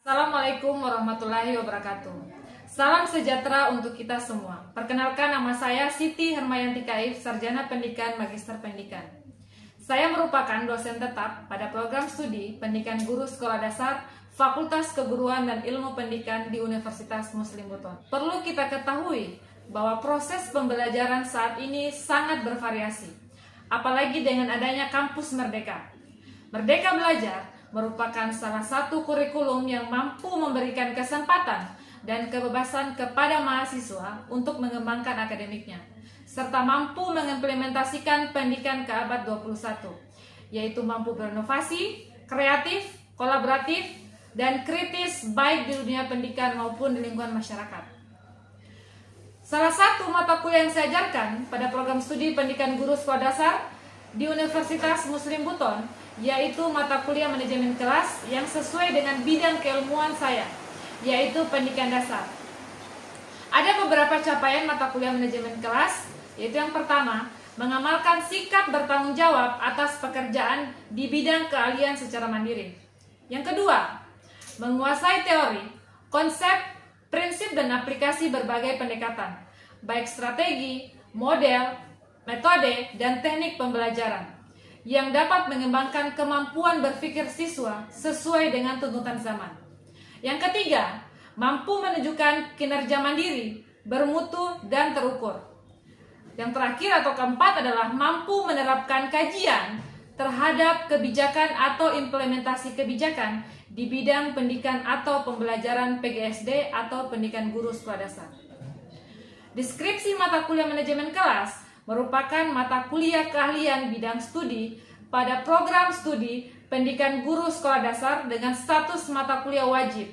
Assalamualaikum warahmatullahi wabarakatuh. Salam sejahtera untuk kita semua. Perkenalkan, nama saya Siti Hermayanti Kaif, Sarjana Pendidikan Magister Pendidikan. Saya merupakan dosen tetap pada program studi Pendidikan Guru Sekolah Dasar Fakultas Keguruan dan Ilmu Pendidikan di Universitas Muslim Buton. Perlu kita ketahui bahwa proses pembelajaran saat ini sangat bervariasi, apalagi dengan adanya kampus Merdeka. Merdeka Belajar merupakan salah satu kurikulum yang mampu memberikan kesempatan dan kebebasan kepada mahasiswa untuk mengembangkan akademiknya, serta mampu mengimplementasikan pendidikan ke abad 21, yaitu mampu berinovasi, kreatif, kolaboratif, dan kritis baik di dunia pendidikan maupun di lingkungan masyarakat. Salah satu mata kuliah yang saya ajarkan pada program studi Pendidikan Guru Sekolah Dasar di Universitas Muslim Buton, yaitu mata kuliah manajemen kelas yang sesuai dengan bidang keilmuan saya, yaitu pendidikan dasar. Ada beberapa capaian mata kuliah manajemen kelas, yaitu yang pertama, mengamalkan sikap bertanggung jawab atas pekerjaan di bidang keahlian secara mandiri. Yang kedua, menguasai teori, konsep, prinsip dan aplikasi berbagai pendekatan, baik strategi, model, metode, dan teknik pembelajaran yang dapat mengembangkan kemampuan berpikir siswa sesuai dengan tuntutan zaman. Yang ketiga, mampu menunjukkan kinerja mandiri, bermutu, dan terukur. Yang terakhir atau keempat adalah mampu menerapkan kajian terhadap kebijakan atau implementasi kebijakan di bidang pendidikan atau pembelajaran PGSD atau pendidikan guru sekolah dasar. Deskripsi mata kuliah manajemen kelas merupakan mata kuliah keahlian bidang studi pada program studi Pendidikan Guru Sekolah Dasar dengan status mata kuliah wajib.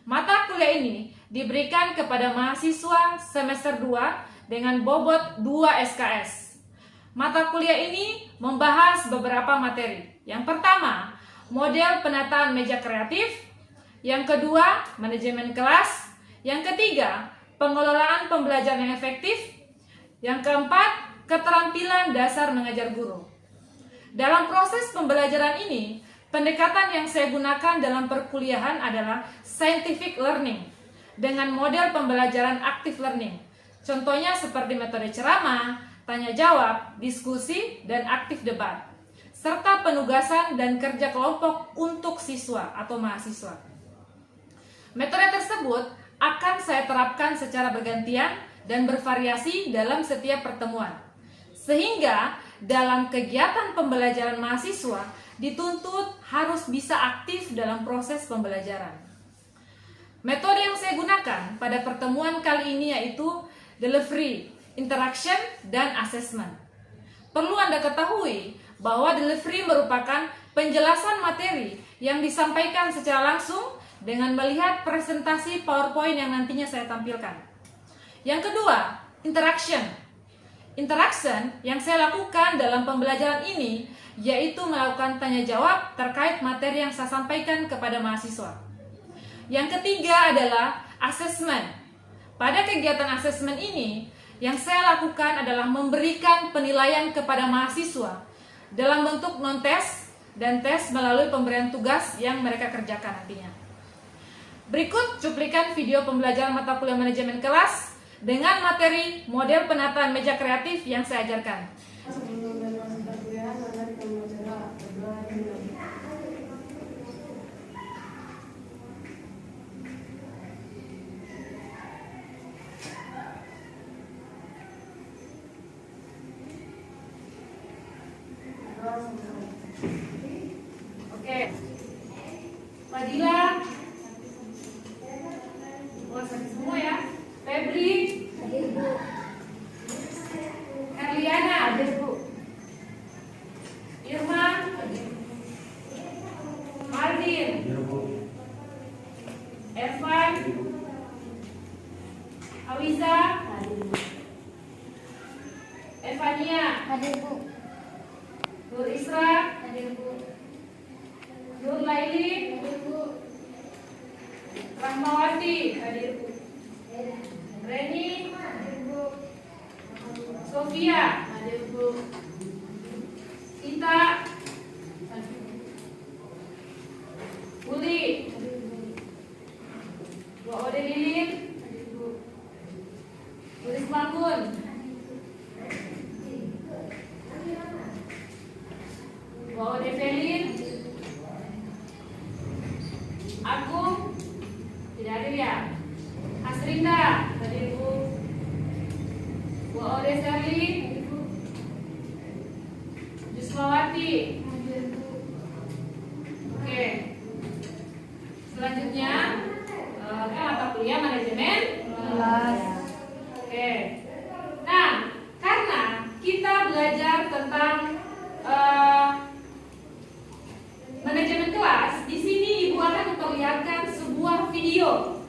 Mata kuliah ini diberikan kepada mahasiswa semester 2 dengan bobot 2 SKS. Mata kuliah ini membahas beberapa materi. Yang pertama, model penataan meja kreatif. Yang kedua, manajemen kelas. Yang ketiga, pengelolaan pembelajaran yang efektif. Yang keempat, keterampilan dasar mengajar guru. Dalam proses pembelajaran ini, pendekatan yang saya gunakan dalam perkuliahan adalah scientific learning dengan model pembelajaran active learning. Contohnya seperti metode ceramah, tanya jawab, diskusi, dan aktif debat, serta penugasan dan kerja kelompok untuk siswa atau mahasiswa. Metode tersebut akan saya terapkan secara bergantian dan bervariasi dalam setiap pertemuan, sehingga dalam kegiatan pembelajaran mahasiswa dituntut harus bisa aktif dalam proses pembelajaran. Metode yang saya gunakan pada pertemuan kali ini yaitu delivery, interaction, dan assessment. Perlu Anda ketahui bahwa delivery merupakan penjelasan materi yang disampaikan secara langsung dengan melihat presentasi PowerPoint yang nantinya saya tampilkan. Yang kedua, interaction. Interaction yang saya lakukan dalam pembelajaran ini yaitu melakukan tanya jawab terkait materi yang saya sampaikan kepada mahasiswa. Yang ketiga adalah assessment. Pada kegiatan assessment ini, yang saya lakukan adalah memberikan penilaian kepada mahasiswa dalam bentuk non-tes dan tes melalui pemberian tugas yang mereka kerjakan nantinya. Berikut cuplikan video pembelajaran mata kuliah manajemen kelas dengan materi model penataan meja kreatif yang saya ajarkan. Oke, Fadila, semua ya. Febri, hadir Bu. Herliana, hadir Bu. Irma, hadir. Mardin, hadir Bu. Evan, Awiza, hadir Bu. Evania, hadir Bu. Nur Isra, hadir Bu. Nur Laili, hadir Bu. Rahmawati, hadir Bu. Reni, hadir Bu. Sofia, hadir Bu. Sita, Uli, Agung tidak hadir ya. Asrinda hadir Bu. Bu Ode Serli, Jusmawati. Oke. Selanjutnya kan mata kuliah manajemen kelas. Oke. Nah, karena kita belajar tentang manajemen kelas, di sini Ibu akan memperlihatkan sebuah video.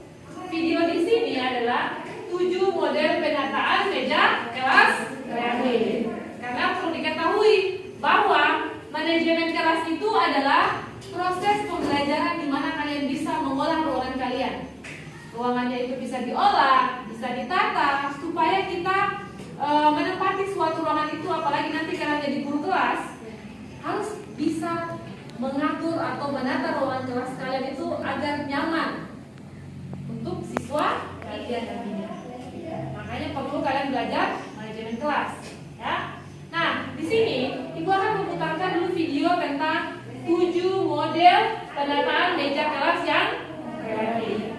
Video di sini adalah 7 model penataan meja kelas kreatif. Karena perlu diketahui bahwa manajemen kelas itu adalah proses pembelajaran di mana kalian bisa mengolah ruangan kalian. Ruangannya itu bisa diolah, bisa ditata supaya kita menempati suatu ruangan itu, apalagi nanti kalian jadi guru kelas, harus bisa mengatur atau menata ruangan kelas kalian itu agar nyaman untuk siswa kalian nantinya. Makanya perlu kalian belajar manajemen kelas, ya. Nah, di sini Ibu akan memutarkan dulu video tentang 7 model penataan meja kelas yang kreatif.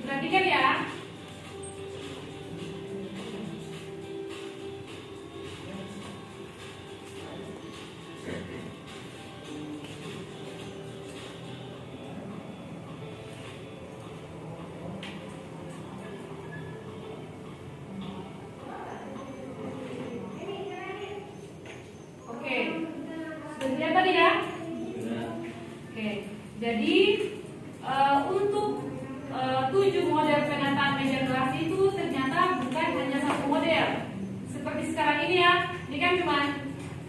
Perhatikan ya. Oke. Sudah dilihat tadi ya? Oke. Jadi untuk 7 model penataan meja kelas itu ternyata bukan hanya satu model. Seperti sekarang ini ya, ini kan cuma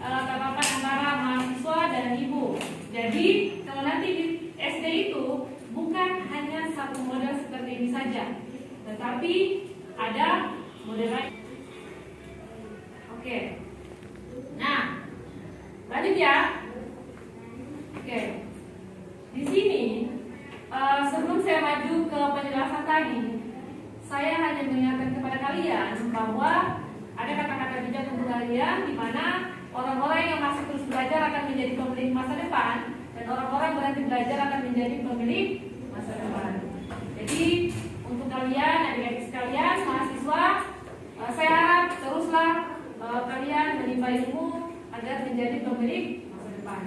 tatapan antara mahasiswa dan ibu. Jadi kalau nanti di SD itu bukan hanya satu model seperti ini saja, tetapi ada model lain. Oke. Nah, lanjut ya. Oke. Di sini sebelum saya maju ke penjelasan tadi, saya hanya mengingatkan kepada kalian bahwa ada kata-kata bijak untuk kalian, di mana orang-orang yang masih terus belajar akan menjadi pemilik masa depan, dan orang-orang berhenti belajar akan menjadi pemilik masa depan. Jadi untuk kalian, adik-adik sekalian, mahasiswa, saya harap teruslah kalian menimba ilmu agar menjadi pemilik masa depan.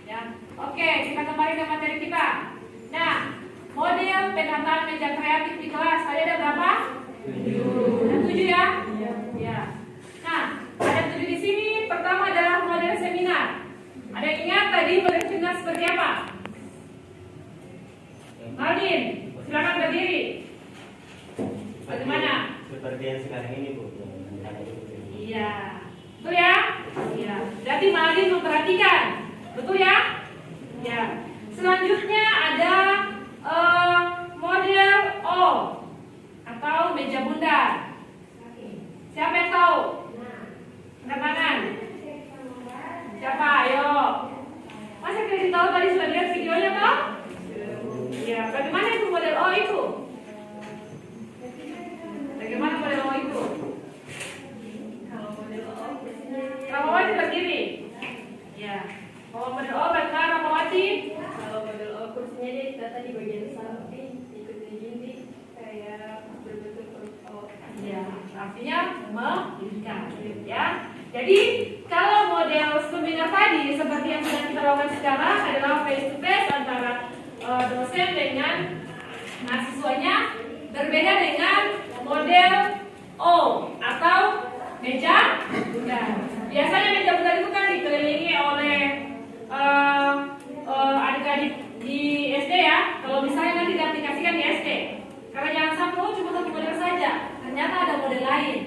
Ya, oke, kita kembali ke materi kita. Nah, model penataan meja kreatif di kelas tadi ada berapa? 7. Ada 7 ya? Ya. Nah, ada 7 di sini. Pertama adalah model seminar. Ada yang ingat tadi model seminar seperti apa? Maldin, silakan berdiri. Bagaimana? Seperti yang sekarang ini, Bu. Iya. Betul ya? Iya. Jadi Maldin memperhatikan. Betul ya? Ya. Selanjutnya ada model O atau meja bundar. Siapa yang tahu? Angkat tangan. Siapa? Ayo. Masa kalian tahu tadi sudah lihat videonya toh? Ya. Bagaimana itu model O itu? Bagaimana model O itu? Kalau model O, Ramawati berdiri. Ya. Kalau model O bagaimana Ramawati? Kalau model O kursinya dia data di bagian samping, ikut dinding kayak berbentuk O. Ya, artinya memilihkan, ya. Jadi kalau model seminar tadi seperti yang sudah kita lakukan sekarang adalah face to face antara dosen dengan mahasiswanya, berbeda dengan model O atau meja bundar. Biasanya meja bundar itu kan dikelilingi oleh adik-adik di SD ya. Kalau misalnya nanti diaplikasikan di SD, karena jangan sampai cuma satu model saja, ternyata ada model lain.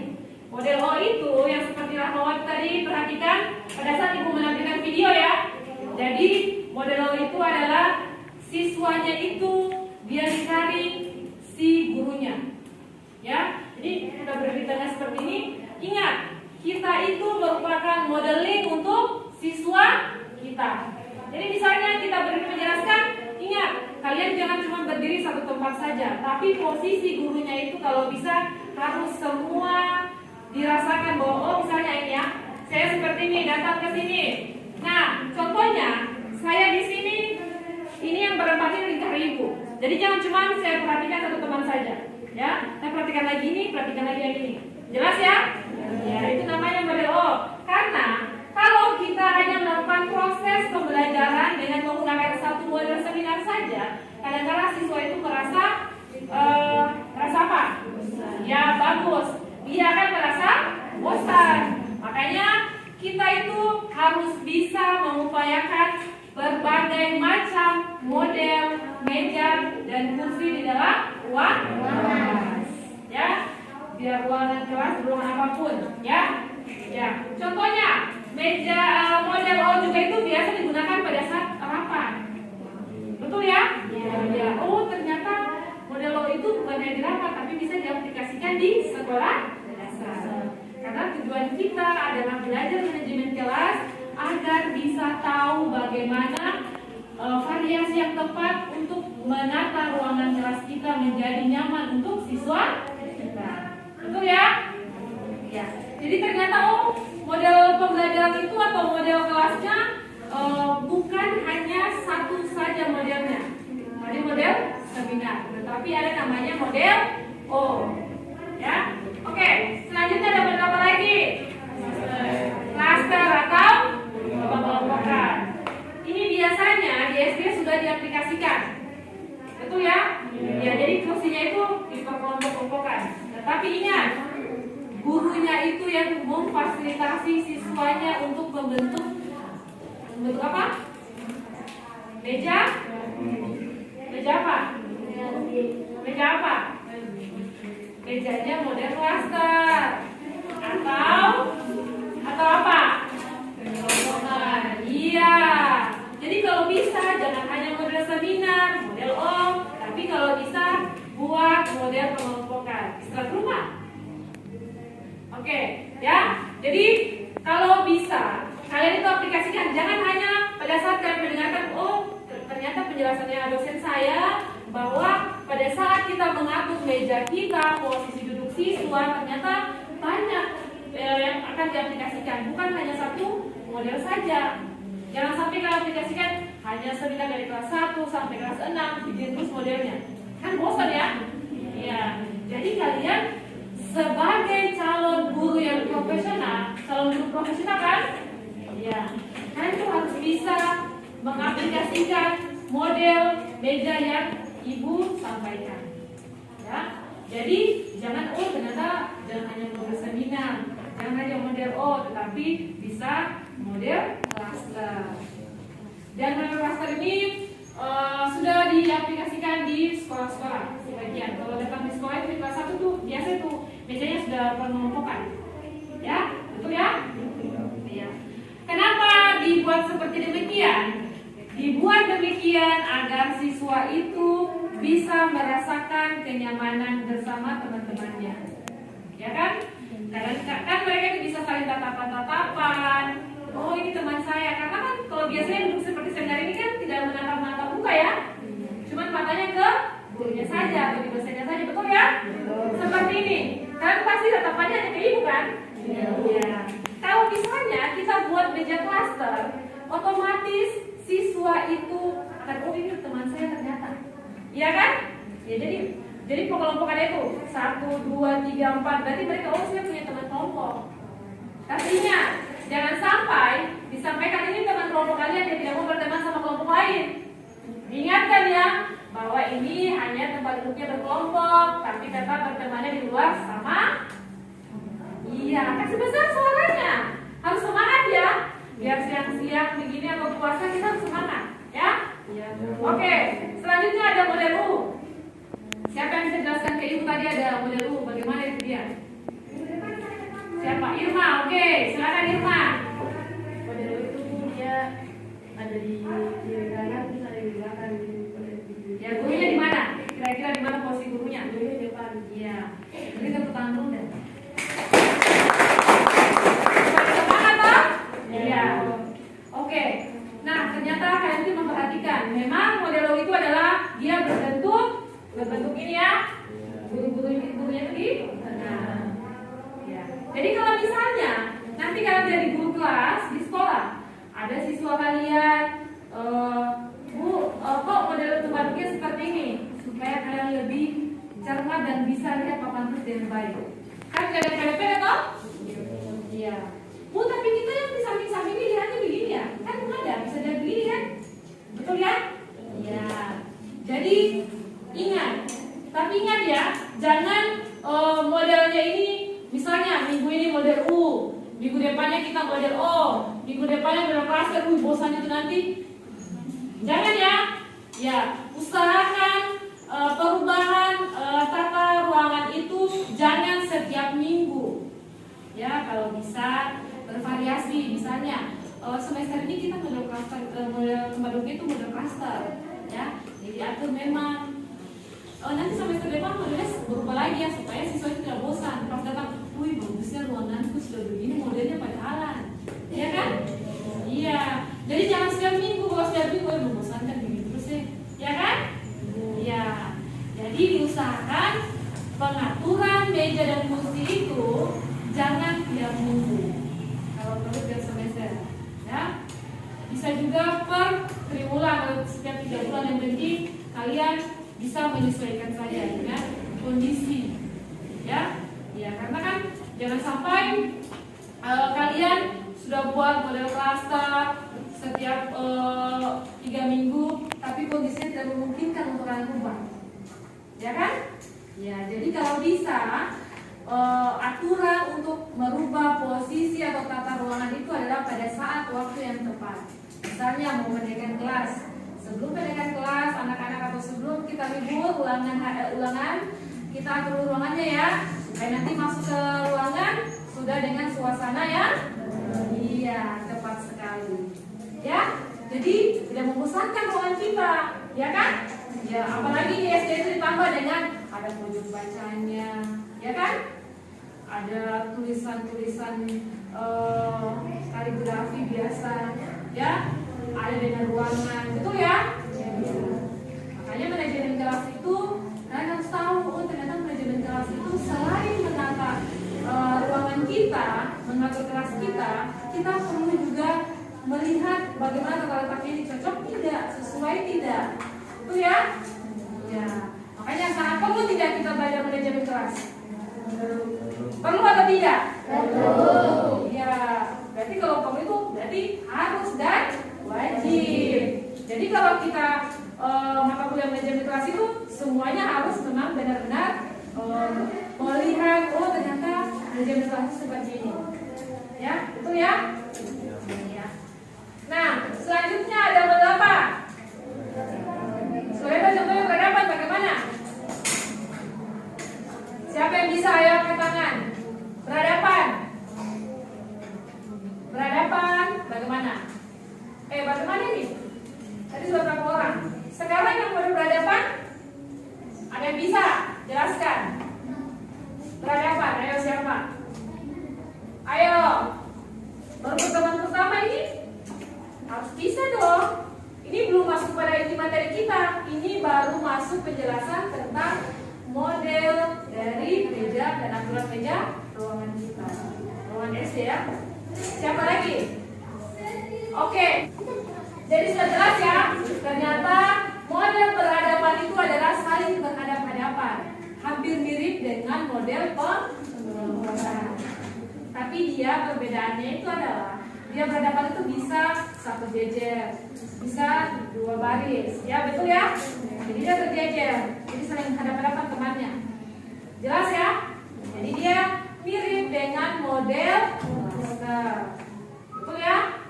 Model O itu yang seperti Rahmawati tadi, perhatikan pada saat ibu menampilkan video ya. Jadi model O itu adalah siswanya itu dia dicari si gurunya, ya. Jadi kita berdiri tengah seperti ini. Ingat, kita itu merupakan modeling untuk siswa kita. Jadi misalnya kita beri menjelaskan, ingat, kalian jangan cuma berdiri satu tempat saja, tapi posisi gurunya itu kalau bisa harus semua dirasakan bahwa oh misalnya ini ya, saya seperti ini datang ke sini. Nah, contohnya saya di sini ini yang berempati lingkar ibu. Jadi jangan cuma saya perhatikan satu teman saja, ya. Saya perhatikan lagi ini, perhatikan lagi yang ini. Jelas ya? Ya, itu namanya model O. Karena kalau kita hanya melakukan proses pembelajaran dengan menggunakan satu model seminar saja, kadang-kadang siswa itu merasa apa? Ya bagus. Dia akan merasa bosan. Makanya kita itu harus bisa mengupayakan berbagai macam model meja dan kursi di dalam ruang kelas. Ya, biar ruangan kelas ruangan apapun, ya. Ya, contohnya meja model O juga itu biasa digunakan pada saat rapat. Betul ya? Ya. Oh, ternyata model O itu bukan hanya di rapat, tapi bisa diaplikasikan di sekolah dasar. Karena tujuan kita adalah belajar manajemen kelas agar bisa tahu bagaimana variasi yang tepat untuk menata ruangan kelas kita menjadi nyaman untuk siswa kita. Betul ya? Ya. Jadi ternyata model pembelajaran itu atau model kelasnya bukan hanya satu saja modelnya. Ada model seminar, tetapi ada namanya model O. Ya. Oke, selanjutnya ada model apa lagi? Cluster atau kelompok-kelompokan. Ini biasanya di SD sudah diaplikasikan. Betul ya? Ya, jadi kursinya itu diperkelompok-kelompokan. Tetapi ingat, gurunya itu yang memfasilitasi siswanya untuk membentuk apa? Meja? Meja apa? Meja apa? Mejanya model cluster atau apa? Kelompokan. Iya. Jadi kalau bisa jangan hanya model seminar, model O, tapi kalau bisa buat model kelompokan. Istirahat rumah. Oke, ya. Jadi kalau bisa kalian itu aplikasikan, jangan hanya pada saat kalian mendengarkan, oh ternyata penjelasannya dosen saya bahwa pada saat kita mengatur meja kita, posisi duduk siswa, ternyata banyak yang akan diaplikasikan, bukan hanya satu model saja. Jangan sampai kalian aplikasikan hanya seminar dari kelas 1 sampai kelas 6, bikin terus modelnya. Kan bosan ya? Iya. Jadi kalian sebagai calon guru yang profesional, calon guru profesional kan? Iya. Kalian tuh harus bisa mengaplikasikan model meja yang ibu sampaikan. Ya. Jadi jangan ternyata jangan hanya model seminar, jangan hanya model O, tetapi bisa model cluster. Dan model cluster ini sudah diaplikasikan di sekolah-sekolah sebagian. Kalau datang di sekolah itu di kelas 1 tuh biasa tuh mejanya sudah pengelompokan. Ya, betul ya? Iya. Kenapa dibuat seperti demikian? Dibuat demikian agar siswa itu bisa merasakan kenyamanan bersama teman-temannya. Ya kan? Kan mereka bisa saling tatapan-tatapan. Oh ini teman saya. Karena kan kalau biasanya duduk seperti seminar ini kan tidak menatap-natap muka ya. Cuman matanya ke gurunya saja atau di dosennya saja. Betul ya? Seperti ini. Kan pasti tatapannya hanya ke ibu kan? Iya. Kalau misalnya kita buat meja cluster, otomatis siswa itu akan oh ini teman saya ternyata. Iya kan? Ya jadi pengelompokannya itu 1, 2, 3, 4. Berarti mereka oh saya punya teman kelompok. Artinya jangan sampai disampaikan ini teman kelompok kalian yang tidak mau berteman sama kelompok lain. Ingatkan ya bahwa ini hanya tempat duduknya berkelompok, tapi tetap bertemannya di luar sama. Iya, kasih besar suaranya. Harus semangat ya. Biar siang-siang begini atau puasa kita harus semangat, ya. Oke, selanjutnya ada model U. Siapa yang bisa jelaskan ke ibu tadi ada model U? Bagaimana itu dia? Siapa? Irma. Oke, silakan Irma. Model itu dia ada di kanan terus ada di belakang. Ya, gurunya di mana? Kira-kira di mana posisi gurunya? Gurunya di depan. Iya. Jadi tepuk tangan dulu deh. ada siswa kalian, Bu, kok model tempatnya seperti ini supaya kalian lebih cermat dan bisa lihat papan tulis dengan baik. Kan gak ada pede-pede toh? Iya. Bu, tapi kita yang di samping-samping ini lihatnya begini ya? Kan ada, bisa jadi begini kan? Betul ya? Iya. Jadi ingat, tapi ingat ya, jangan modelnya ini, misalnya minggu ini model U, minggu depannya kita model O, minggu depannya model klaster, bosan itu nanti. Jangan ya. Ya, usahakan perubahan tata ruangan itu jangan setiap minggu. Ya, kalau bisa bervariasi. Misalnya semester ini kita model klaster, model kemarin itu model klaster, ya. Jadi atur memang. Nanti semester depan modelnya berubah lagi ya supaya siswa itu tidak bosan. Pas datang, wih bagusnya ruanganku sudah begini modelnya padahalan, ya kan? Iya. Jadi jangan setiap minggu, kalau setiap minggu membosankan begini terus ya kan? Iya. Jadi diusahakan pengaturan meja dan kursi itu jangan tiap minggu. Kalau perlu tiap semester, ya. Bisa juga per triwulan atau setiap 3 bulan, yang penting kalian bisa menyesuaikan saja dengan kondisi, ya. Ya, karena kan jangan sampai kalian sudah buat model klaster setiap 3 minggu, tapi kondisinya tidak memungkinkan untuk kalian ubah, ya kan? Ya, jadi kalau bisa aturan untuk merubah posisi atau tata ruangan itu adalah pada saat waktu yang tepat. Misalnya mau pendekkan kelas, sebelum pendekkan kelas anak-anak atau sebelum kita libur ulangan kita atur ruangannya ya, supaya nanti masuk ke ruangan sudah dengan suasana yang iya tepat sekali. Ya, jadi tidak membosankan ruangan kita, ya kan? Ya, apalagi di SD itu ditambah dengan ada pojok bacanya, ya kan? Ada tulisan-tulisan kaligrafi biasa, ya. Ada dengan ruangan, betul ya? Ya, bisa. Makanya manajemen kelas itu kalian harus tahu, oh ternyata manajemen kelas itu selain menata ruangan kita, mengatur kelas kita perlu juga melihat bagaimana tata letaknya ini cocok tidak, sesuai tidak, betul ya? Ya, makanya sangat perlu tidak kita belajar manajemen kelas. Perlu atau tidak? Perlu. Ya, berarti kalau perlu itu berarti harus dan wajib. Jadi kalau kita mata kuliah manajemen kelas itu semuanya harus memang benar-benar melihat, oh ternyata manajemen kelas itu seperti ini. Ya, betul ya? Ya. Nah, selanjutnya ada model apa? Soalnya contohnya berhadapan bagaimana? Siapa yang bisa ayo angkat tangan? Berhadapan. Berhadapan bagaimana? Bagaimana nih? Tadi sudah berapa orang? Sekarang yang baru berhadapan? Ada yang bisa? Jelaskan. Berhadapan, ayo siapa? Ayo. Baru pertemuan pertama ini? Harus bisa dong. Ini belum masuk pada inti materi kita. Ini baru masuk penjelasan tentang model dari meja dan aturan meja ruangan kita. Ruangan SD ya. Siapa lagi? Oke. Jadi sudah jelas ya. Ternyata model berhadapan itu adalah saling berhadapan-hadapan. Hampir mirip dengan model penguasaan. Tapi dia perbedaannya itu adalah dia berhadapan itu bisa satu jejer, bisa 2 baris, ya betul ya? Jadi dia berjejer, jadi saling hadap-hadapan temannya. Jelas ya? Jadi dia mirip dengan model poster, betul ya?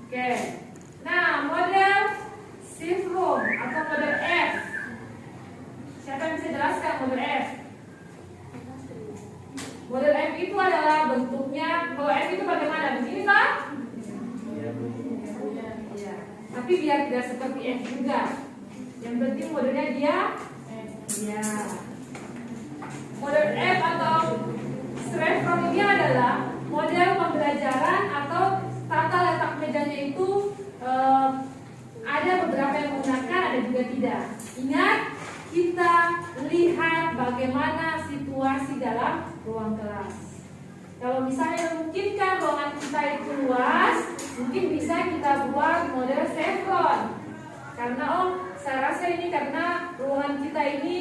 Oke. Nah, model shift room atau model F. Siapa yang bisa jelaskan model F? Model F itu adalah bentuknya, kalau F itu bagaimana? Begini kan? Ya. Tapi biar tidak seperti F juga. Yang penting modelnya dia ya. Model F atau straight from ini adalah model pembelajaran atau tata letak mejanya itu ada beberapa yang menggunakan, ada juga tidak. Ingat, kita lihat bagaimana situasi dalam ruang kelas. Kalau misalnya memungkinkan ruangan kita itu luas, mungkin bisa kita buat model chevron. Karena saya rasa ini karena ruangan kita ini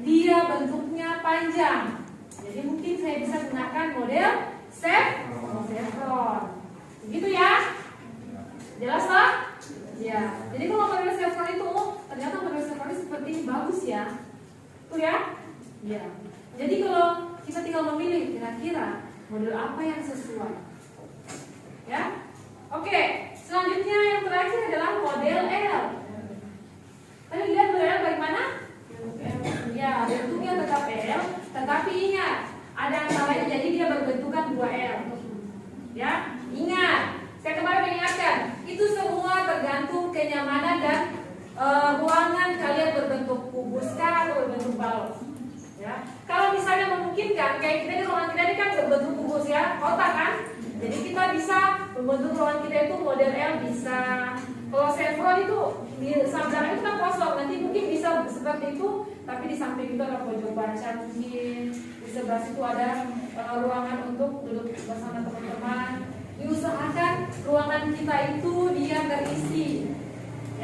dia bentuknya panjang. Jadi mungkin saya bisa gunakan model chevron. Begitu ya? Jelas Pak? Ya. Jadi kalau model chevron itu ternyata model chevron ini seperti ini bagus ya. Tuh ya? Ya. Jadi kalau kita tinggal memilih kira-kira model apa yang sesuai. Ya. Oke, selanjutnya yang terakhir adalah model L. Tadi lihat model L bagaimana? Ya, bentuknya tetap L, tetapi ingat ada yang lain jadi dia berbentukan 2L. Ya, ingat. Saya kemarin mengingatkan, itu semua tergantung kenyamanan dan ruangan kalian berbentuk kubus kah atau berbentuk balon. Ya, kalau misalnya memungkinkan, kayak kita di ruangan kita ini kan berbentuk kubus ya, kotak kan. Jadi kita bisa membentuk ruangan kita itu model L bisa. Kalau chevron itu di samping itu kan kosong, nanti mungkin bisa seperti itu, tapi di samping itu ada pojok baca mungkin, di sebelah situ ada ruangan untuk duduk bersama teman-teman. Diusahakan ruangan kita itu dia terisi,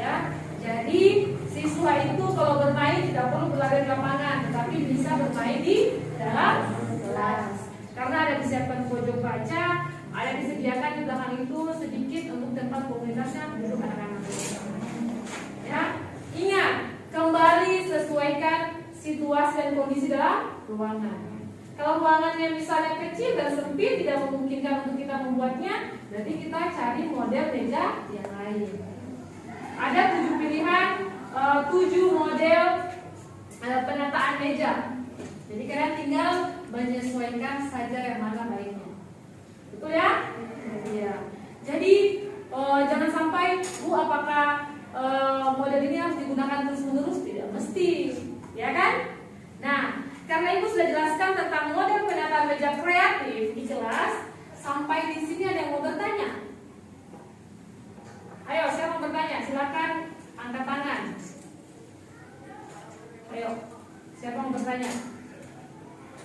ya. Jadi siswa itu kalau bermain tidak perlu berlari di lapangan, tetapi bisa bermain di dalam kelas. Karena ada disiapkan pojok baca, ada disediakan di belakang itu sedikit untuk tempat komunitasnya duduk anak-anak. Ya, ingat kembali sesuaikan situasi dan kondisi dalam ruangan. Kalau ruangannya misalnya kecil dan sempit tidak memungkinkan untuk kita membuatnya, berarti kita cari model meja yang lain. Ada 7 pilihan, 7 model penataan meja. Jadi kalian tinggal menyesuaikan saja yang mana baiknya. Betul ya? Iya. Jadi jangan sampai Bu apakah model ini harus digunakan terus-menerus? Tidak mesti, ya kan? Nah, karena Ibu sudah jelaskan tentang model penataan meja kreatif di kelas, sampai di sini ada yang mau bertanya? Ayo, siapa mau bertanya? Silakan angkat tangan. Ayo, siapa mau bertanya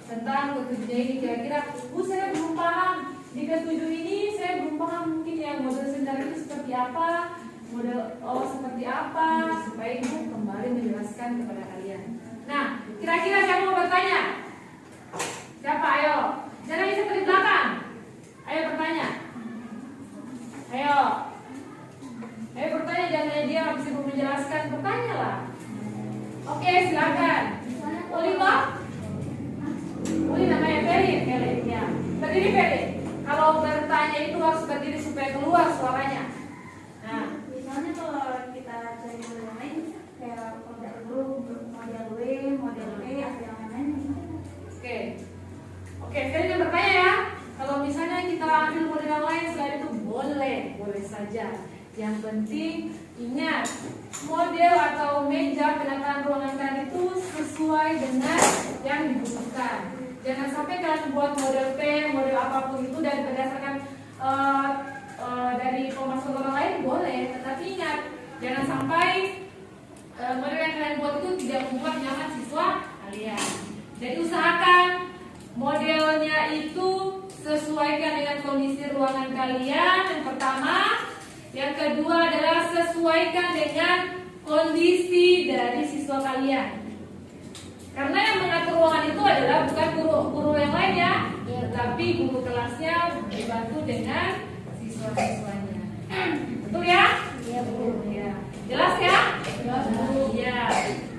tentang ketujuhnya ini? Kira-kira, Bu saya belum paham. Di ketujuh ini saya belum paham mungkin yang model sebentar itu seperti apa, model seperti apa, supaya Ibu kembali menjelaskan kepada kalian. Nah, kira-kira siapa mau bertanya? Siapa? Ayo. Jangan bisa di belakang. Ayo bertanya. Ayo. Ayo bertanya, jangan dia habis Ibu menjelaskan, bertanyalah. Oke, silakan. Uli Pak? Uli namanya Ferry, ya. Berdiri Ferry. Kalau bertanya itu harus berdiri supaya keluar suaranya. Nah, Misalnya kalau kita cari model lain kayak model grup, model W, model E, atau yang lain. Oke, Ferry yang bertanya ya. Kalau misalnya kita ambil model yang lain selain itu boleh saja. Yang penting ingat model atau meja penataan ruangan kalian itu sesuai dengan yang dibutuhkan. Jangan sampai kalian buat model P, model apapun itu dan berdasarkan dari pemasukan orang lain boleh, tetapi ingat jangan sampai model yang kalian buat itu tidak membuat nyaman siswa kalian. Jadi usahakan modelnya itu sesuaikan dengan kondisi ruangan kalian. Yang pertama, yang kedua adalah sesuaikan dengan kondisi dari siswa kalian. Karena yang mengatur ruangan itu adalah bukan guru yang lain ya, tetapi guru kelasnya dibantu dengan siswa-siswanya. Betul ya? Iya betul. Ya. Jelas ya? Jelas. Ya.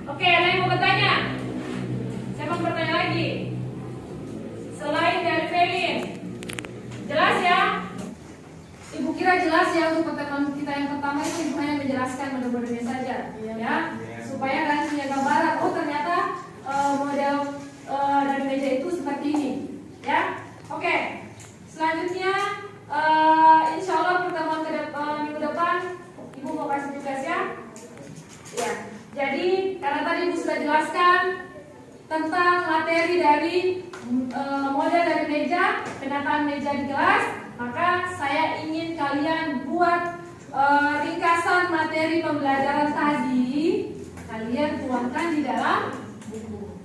Oke, ada yang mau bertanya? Siapa mau bertanya lagi? Selain dari Felin, jelas ya? Ibu kira jelas ya untuk pertemuan kita yang pertama itu Ibu hanya menjelaskan model-modelnya saja, ya, supaya kalian punya gambaran. Oh ternyata model dari meja itu seperti ini, ya. Oke, selanjutnya insya Allah pertemuan minggu depan Ibu mau kasih tugas ya. Ya, jadi karena tadi Ibu sudah jelaskan tentang materi dari model dari meja, penataan meja di kelas, maka saya ingin kalian buat ringkasan materi pembelajaran tadi, kalian tuangkan di dalam buku.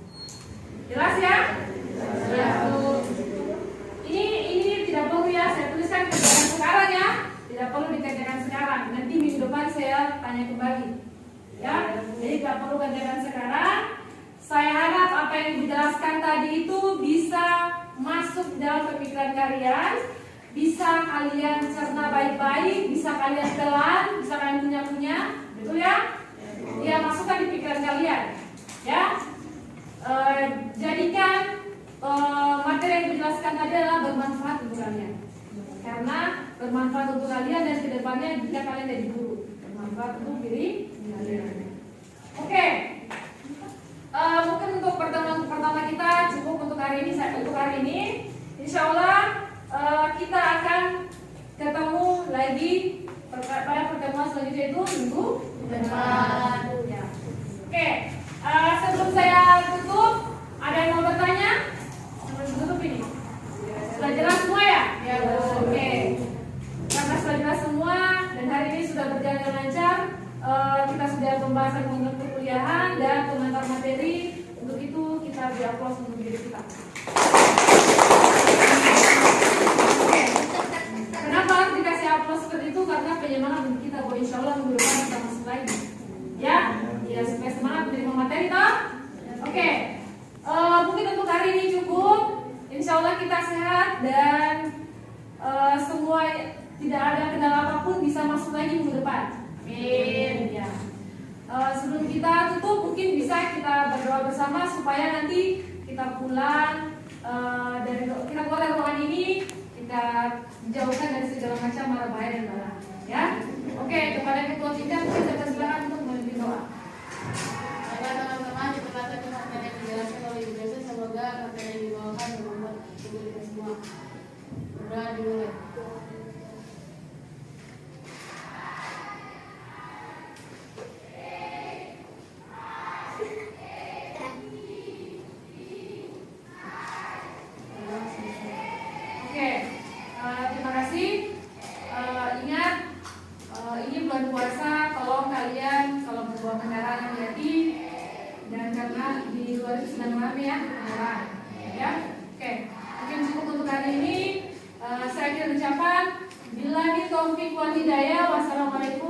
Jelas ya? Ya. Ini tidak perlu ya saya tuliskan kerjaan sekarang ya, tidak perlu dikerjakan sekarang. depan saya tanya kembali. Ya, jadi nggak perlu gantian sekarang. Saya harap apa yang dijelaskan tadi itu bisa masuk dalam pemikiran kalian, bisa kalian cerna baik-baik, bisa kalian telan, bisa kalian punya, betul ya? Ya, masukkan di pikiran kalian. Ya, jadikan materi yang dijelaskan tadi adalah bermanfaat untuk kalian. Karena bermanfaat untuk kalian dan kedepannya jika kalian jadi guru, bermanfaat untuk diri kalian. Oke. Mungkin untuk pertemuan pertama kita cukup untuk hari ini. Insya Allah kita akan ketemu lagi pada pertemuan selanjutnya itu minggu depan. Ya. Oke. Sebelum saya tutup, ada yang mau bertanya? Sebelum tutup ini, sudah jelas semua ya? Ya. Oke. Karena sudah jelas semua dan hari ini sudah berjalan dengan lancar. Kita sudah pembahasan mengenai perkuliahan dan pengantar materi. Untuk itu kita beri aplaus untuk diri kita. Oke. Kenapa harus dikasih aplaus seperti itu? Karena penyemangat untuk kita bahwa insya Allah minggu depan kita masuk lagi. Ya, ya supaya semangat menerima materi toh. Oke. Mungkin untuk hari ini cukup. Insya Allah kita sehat dan semua tidak ada kendala apapun bisa masuk lagi minggu depan. Amin. Ya. Sebelum kita tutup, mungkin bisa kita berdoa bersama supaya nanti kita pulang kita keluar dari ruangan ini, kita jauhkan dari segala macam mara bahaya dan bala. Ya. Oke, kepada ketua sidang kita persilakan untuk memimpin doa. Baiklah teman-teman, di perkataan materi yang dijelaskan oleh Ibu Desa, semoga materi yang dibawakan bermanfaat untuk kita semua. Berdoa dimulai. Terima kasih. Ingat, ini bulan puasa. Tolong kalian kalau membawa kendaraan hati-hati, dan karena di luar itu sedang ramai ya kendaraan. Ya, oke. Mungkin cukup untuk hari ini. Saya akhiri ucapan. Billahi taufiq wal hidayah. Wassalamualaikum